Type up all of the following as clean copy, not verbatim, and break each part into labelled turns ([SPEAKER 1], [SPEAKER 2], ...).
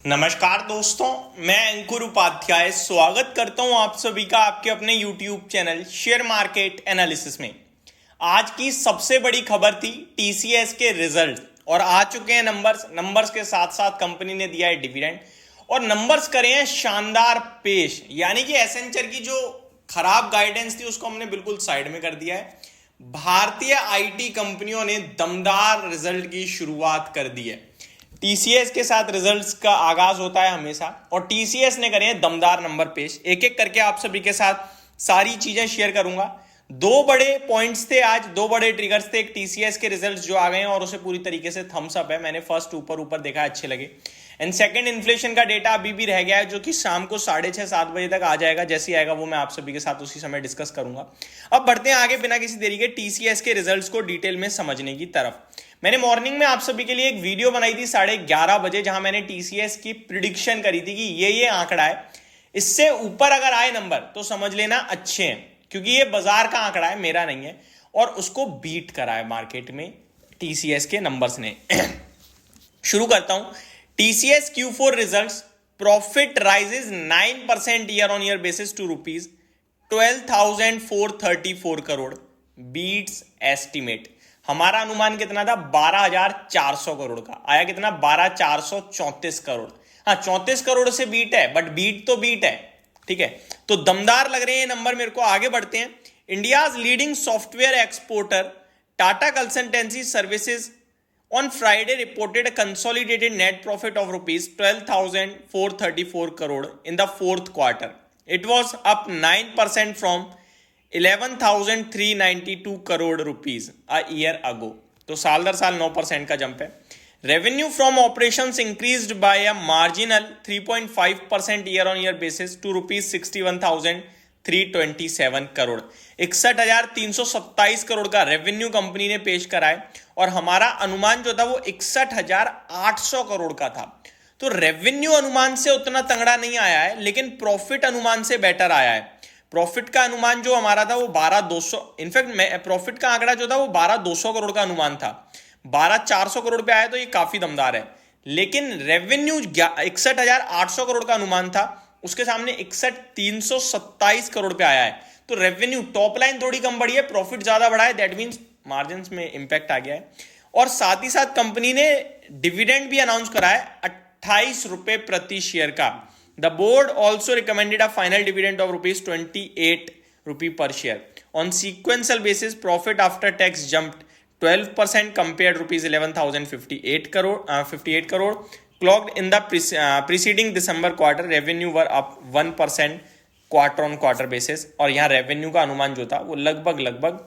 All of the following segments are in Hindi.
[SPEAKER 1] नमस्कार दोस्तों, मैं अंकुर उपाध्याय स्वागत करता हूं आप सभी का आपके अपने YouTube channel share market analysis में। आज की सबसे बड़ी खबर थी TCS के रिजल्ट और आ चुके हैं नंबर्स के साथ साथ कंपनी ने दिया है डिविडेंड और नंबर्स करे हैं शानदार पेश। यानी कि एसेंचर की जो खराब गाइडेंस थी उसको हमने बिल्कुल साइड में कर दिया है। भारतीय IT कंपनियों ने दमदार रिजल्ट की शुरुआत कर दी है। टीसीएस के साथ रिजल्ट्स का आगाज होता है हमेशा और टीसीएस ने करे हैं दमदार नंबर पेश। एक एक करके आप सभी के साथ सारी चीजें शेयर करूंगा। दो बड़े पॉइंट्स थे आज, दो बड़े ट्रिगर्स थे। एक टीसीएस के रिजल्ट्स जो आ गए हैं और उसे पूरी तरीके से थम्स अप है, मैंने फर्स्ट ऊपर देखा, अच्छे लगे। एंड सेकंड, इन्फ्लेशन का डेटा अभी भी रह गया है जो कि शाम को 6:30-7 बजे तक आ जाएगा। जैसे आएगा वो मैं आप सभी के साथ उसी समय डिस्कस करूंगा। अब बढ़ते हैं आगे बिना किसी देरी के टीसीएस के रिजल्ट्स को डिटेल में समझने की तरफ। मैंने मॉर्निंग में आप सभी के लिए एक वीडियो बनाई थी 11:30 बजे, जहां मैंने टीसीएस की प्रिडिक्शन करी थी कि ये आंकड़ा है, इससे ऊपर अगर आए नंबर तो समझ लेना अच्छे हैं, क्योंकि ये बाजार का आंकड़ा है, मेरा नहीं है। और उसको बीट करा है मार्केट में टीसीएस के नंबर्स ने। शुरू करता हूं। TCS Q4 results, profit rises 9% year on year basis to ₹12,434 crore, beats estimate. हमारा अनुमान कितना था? 12,400 करोड़ का। आया कितना? 12,434 करोड़। हाँ, 34 करोड़ से बीट है, बट बीट तो बीट है, ठीक है। तो दमदार लग रहे हैं नंबर मेरे को। आगे बढ़ते हैं। India's leading software exporter Tata consultancy services on Friday reported a consolidated net profit of rupees 12,434 crore in the fourth quarter. It was up 9% from 11,392 crore rupees a year ago. तो साल दर साल 9% का जंप है। Revenue from operations increased by a marginal 3.5% year on year basis to rupees 61,327 crore. 61,327 crore का रेवेन्यू कंपनी ने पेश कराए और हमारा अनुमान जो था वो 61,800 करोड़ का था। तो रेवेन्यू अनुमान से उतना तगड़ा नहीं आया है, लेकिन प्रॉफिट अनुमान से बेटर आया है। प्रॉफिट का अनुमान जो हमारा था वो 12,200, इनफैक्ट प्रॉफिट का आंकड़ा जो था वो 12,200 करोड़ का अनुमान था। 12,400 करोड़ पे आया तो ये काफी दमदार है। लेकिन रेवेन्यू 61,800 करोड़ का अनुमान था, उसके सामने 61,327 करोड़ पे आया है। तो रेवेन्यू टॉप लाइन थोड़ी कम बढ़ी है, प्रॉफिट ज्यादा बढ़ा है, दैट मींस मार्जिन में इंपैक्ट आ गया है। और साथ ही साथ कंपनी ने डिविडेंड भी अनाउंस करा है 28 रुपए प्रति शेयर का। The board also recommended a final dividend of ₹28 पर share. On sequential basis profit after tax jumped 12% compared ₹11,058 crore clocked in the preceding December quarter. Revenue were up 1% quarter on quarter basis. और यहाँ रेवेन्यू का अनुमान जो था वो लगभग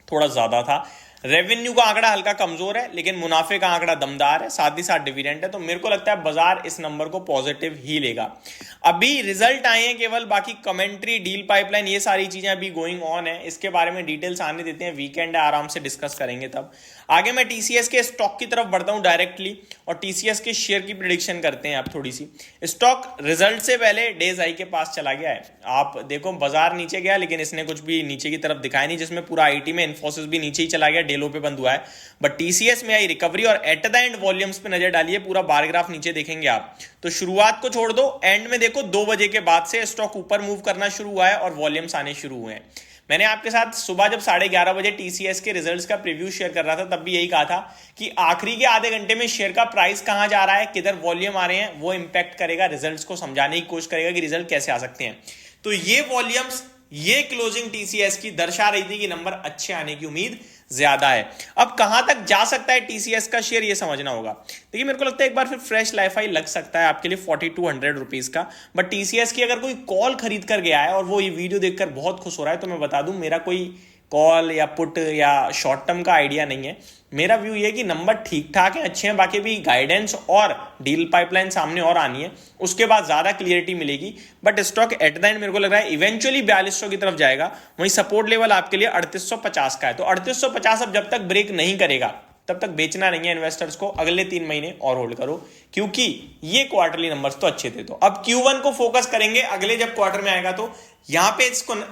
[SPEAKER 1] थोड़ा ज्यादा था। रेवेन्यू का आंकड़ा हल्का कमजोर है, लेकिन मुनाफे का आंकड़ा दमदार है, साथ ही साथ डिविडेंड है। तो मेरे को लगता है बाजार इस नंबर को पॉजिटिव ही लेगा। अभी रिजल्ट आए हैं केवल, बाकी कमेंट्री, डील पाइपलाइन, ये सारी चीजें अभी गोइंग ऑन है। इसके बारे में डिटेल्स आने देते हैं, वीकेंड है, आराम से डिस्कस करेंगे तब। आगे मैं टीसीएस के स्टॉक की तरफ बढ़ता हूं डायरेक्टली और टीसीएस के शेयर की प्रिडिक्शन करते हैं। अब थोड़ी सी स्टॉक रिजल्ट से पहले डेज आई के पास चला गया है। आप देखो बाजार नीचे गया, लेकिन इसने कुछ भी नीचे की तरफ दिखाया नहीं, जिसमें पूरा आईटी में इन्फोसिस भी नीचे ही चला गया, डेलो पे बंद हुआ है। बट टीसीएस में आई रिकवरी और एट द एंड वॉल्यूम्स पे नजर डालिए, पूरा बार ग्राफ नीचे देखेंगे आप तो शुरुआत को छोड़ दो, एंड में देखो 2 बजे के बाद से स्टॉक ऊपर मूव करना शुरू हुआ है और वॉल्यूम्स आने शुरू हुए हैं। मैंने आपके साथ सुबह जब 11:30 बजे टीसीएस के रिजल्ट्स का प्रीव्यू शेयर कर रहा था, तब भी यही कहा था कि आखिरी के आधे घंटे में शेयर का प्राइस कहां जा रहा है, किधर वॉल्यूम आ रहे हैं, वो इंपैक्ट करेगा, रिजल्ट्स को समझाने की कोशिश करेगा कि रिजल्ट कैसे आ सकते हैं। तो ये वॉल्यूम्स, ये क्लोजिंग टीसीएस की दर्शा रही थी कि नंबर अच्छे आने की उम्मीद ज्यादा है। अब कहां तक जा सकता है टीसीएस का शेयर, ये समझना होगा। देखिए, मेरे को लगता है एक बार फिर फ्रेश लाइफ हाई लग सकता है आपके लिए 4,200 रुपीज का। बट टीसीएस की अगर कोई कॉल खरीद कर गया है और वो ये वीडियो देखकर बहुत खुश हो रहा है, तो मैं बता दूं, मेरा कोई कॉल या पुट या शॉर्ट टर्म का आइडिया नहीं है। मेरा व्यू ये है कि नंबर ठीक ठाक है, अच्छे हैं, बाकी भी गाइडेंस और डील पाइपलाइन सामने और आनी है, उसके बाद ज्यादा क्लियरिटी मिलेगी। But stock at the end मेरे को लग रहा है इवेंचुअली 4200 की तरफ जाएगा। वहीं सपोर्ट लेवल आपके लिए 3850 का है। तो 3850 अब जब तक ब्रेक नहीं करेगा तब तक बेचना नहीं है इन्वेस्टर्स को, अगले 3 महीने और होल्ड करो, क्योंकि ये क्वार्टरली नंबर्स तो अच्छे थे। तो अब Q1 को फोकस करेंगे, अगले जब क्वार्टर में आएगा तो यहां पे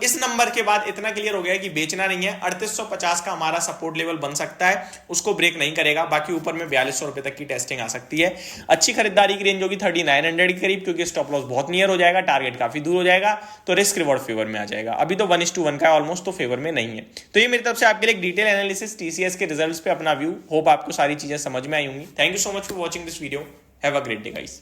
[SPEAKER 1] इस नंबर के बाद इतना क्लियर हो गया कि बेचना नहीं है। 3850 का हमारा सपोर्ट लेवल बन सकता है, उसको ब्रेक नहीं करेगा। बाकी ऊपर में 4200 रुपए तक की टेस्टिंग आ सकती है। अच्छी खरीदारी की रेंज होगी 3900 के करीब, क्योंकि स्टॉप लॉस बहुत नियर हो जाएगा, टारगेट काफी दूर हो जाएगा, तो रिस्क रिवॉर्ड फेवर में आ जाएगा। अभी तो 1:1 का ऑलमोस्ट, तो फेवर में नहीं है। तो ये मेरी तरफ से आपके लिए एक डिटेल एनालिसिस टीसीएस के रिजल्ट्स पे अपना व्यू। होप आपको सारी चीजें समझ में आई होंगी। Thank you so much for watching this video. Have a great day guys.